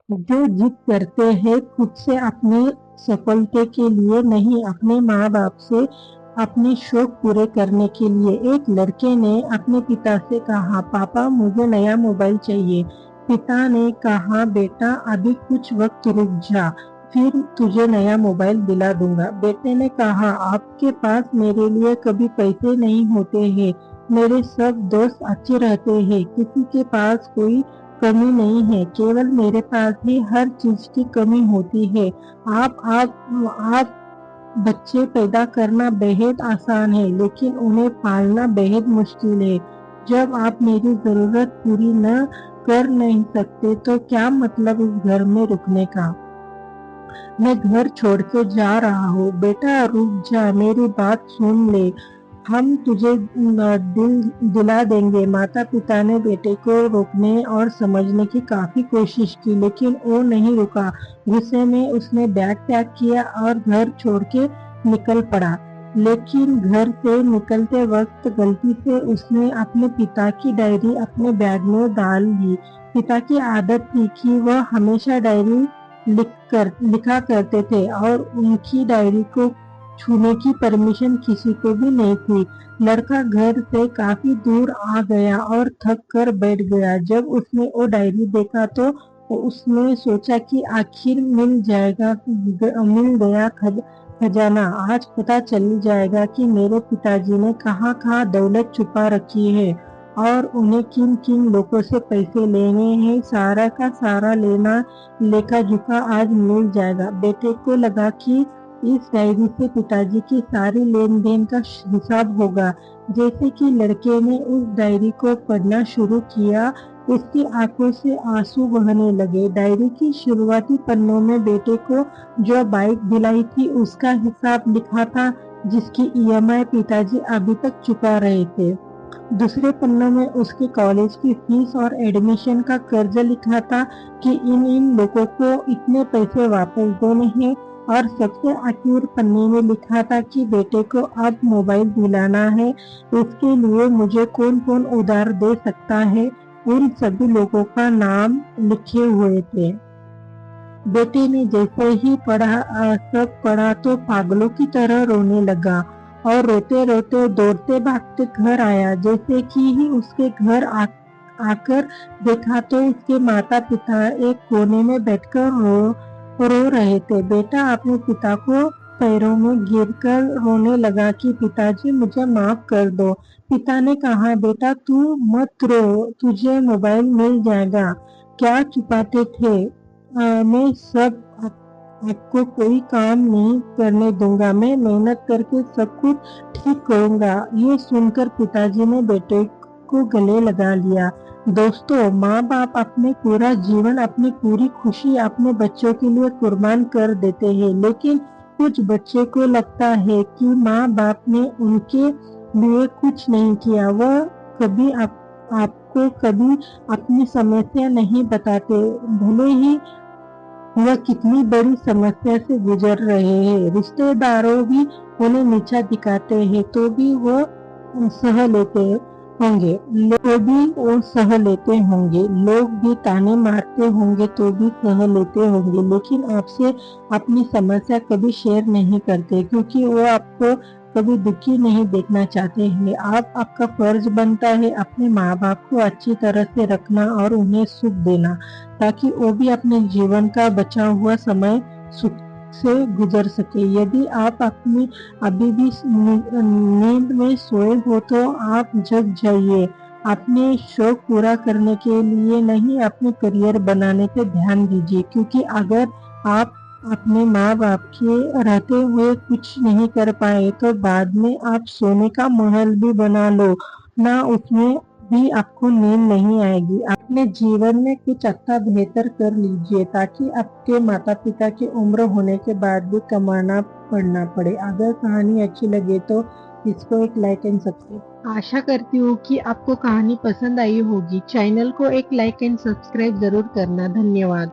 जो जिद करते हैं खुद से अपने सफलता के लिए नहीं, अपने माँ बाप से अपने शौक पूरे करने के लिए। एक लड़के ने अपने पिता से कहा, पापा मुझे नया मोबाइल चाहिए। पिता ने कहा, बेटा अभी कुछ वक्त रुक जा, फिर तुझे नया मोबाइल दिला दूंगा। बेटे ने कहा, आपके पास मेरे लिए कभी पैसे नहीं होते हैं, मेरे सब दोस्त अच्छे रहते हैं, किसी के पास कोई कमी नहीं है, केवल मेरे पास ही हर चीज की कमी होती है। आप बच्चे पैदा करना बेहद आसान है, लेकिन उन्हें पालना बेहद मुश्किल है। जब आप मेरी जरूरत पूरी न कर नहीं सकते तो क्या मतलब इस घर में रुकने का। मैं घर छोड़ के जा रहा हूँ। बेटा रुक जा, मेरी बात सुन ले, हम तुझे दिला देंगे। माता पिता ने बेटे को रोकने और समझने की काफी कोशिश की, लेकिन वो नहीं रुका। गुस्से में उसने बैग पैक किया और घर छोड़ के निकल पड़ा। लेकिन घर से निकलते वक्त गलती से उसने अपने पिता की डायरी अपने बैग में डाल ली। पिता की आदत थी कि वह हमेशा डायरी लिखा करते थे और उनकी डायरी को छूने की परमिशन किसी को भी नहीं थी। लड़का घर से काफी दूर आ गया और थक कर बैठ गया। जब उसने वो डायरी देखा तो उसने सोचा कि आखिर मिल गया खजाना। आज पता चल जाएगा कि मेरे पिताजी ने कहाँ कहाँ दौलत छुपा रखी है और उन्हें किन किन लोगों से पैसे लेने हैं। सारा का सारा लेखा जोखा आज मिल जाएगा। बेटे को लगा कि इस डायरी से पिताजी की सारी लेन देन का हिसाब होगा। जैसे कि लड़के ने उस डायरी को पढ़ना शुरू किया, उसकी आंखों से आंसू बहने लगे। डायरी की शुरुआती पन्नों में बेटे को जो बाइक दिलाई थी उसका हिसाब लिखा था, जिसकी ईएमआई पिताजी अभी तक चुका रहे थे। दूसरे पन्नों में उसके कॉलेज की फीस और एडमिशन का कर्ज लिखा था कि इन इन लोगों को इतने पैसे वापस देने हैं। और सबसे आखिर पन्ने में लिखा था कि बेटे को अब मोबाइल दिलाना है, इसके लिए मुझे कौन कौन उधार दे सकता है। उन सभी लोगों का नाम लिखे हुए थे। बेटे ने जैसे ही सब पढ़ा तो पागलों की तरह रोने लगा और रोते रोते दौड़ते भागते घर आया। जैसे कि ही उसके घर आकर देखा तो उसके माता पिता एक कोने में बैठकर रो रहे थे। बेटा अपने पिता को पैरों में गिरकर रोने लगा कि पिताजी मुझे माफ कर दो। पिता ने कहा, बेटा तू मत रो, तुझे मोबाइल मिल जाएगा। क्या छुपाते थे? मैं आपको कोई काम नहीं करने दूंगा, मैं मेहनत करके सब कुछ ठीक करूंगा। ये सुनकर पिताजी ने बेटे को गले लगा लिया। दोस्तों, माँ बाप अपने पूरा जीवन, अपनी पूरी खुशी अपने बच्चों के लिए कुर्बान कर देते हैं, लेकिन कुछ बच्चे को लगता है कि माँ बाप ने उनके लिए कुछ नहीं किया। वह कभी आपको कभी अपनी समस्या नहीं बताते, भले ही वह कितनी बड़ी समस्या से गुजर रहे हैं। रिश्तेदारों भी उन्हें नीचा दिखाते हैं तो भी वह सह लेते होंगे। वो सह लेते होंगे, लोग भी ताने मारते होंगे तो भी सह लेते होंगे, लेकिन आपसे अपनी समस्या कभी शेयर नहीं करते, क्योंकि वो आपको कभी दुखी नहीं देखना चाहते हैं। आपका फर्ज बनता है अपने माँ बाप को अच्छी तरह से रखना और उन्हें सुख देना, ताकि वो भी अपने जीवन का बचा हुआ समय सुख से गुजर सके। यदि आप अपनी अभी भी नींद में सोए हो तो आप जग जाइए। अपने शौक पूरा करने के लिए नहीं, अपने करियर बनाने पे ध्यान दीजिए, क्योंकि अगर आप अपने माँ बाप के रहते हुए कुछ नहीं कर पाए तो बाद में आप सोने का महल भी बना लो ना, उसमें भी आपको नींद नहीं आएगी। अपने जीवन में कुछ अच्छा बेहतर कर लीजिए, ताकि आपके माता पिता की उम्र होने के बाद भी कमाना पड़ना पड़े। अगर कहानी अच्छी लगे तो इसको एक लाइक एंड सब्सक्राइब। आशा करती हूँ कि आपको कहानी पसंद आई होगी। चैनल को एक लाइक एंड सब्सक्राइब जरूर करना। धन्यवाद।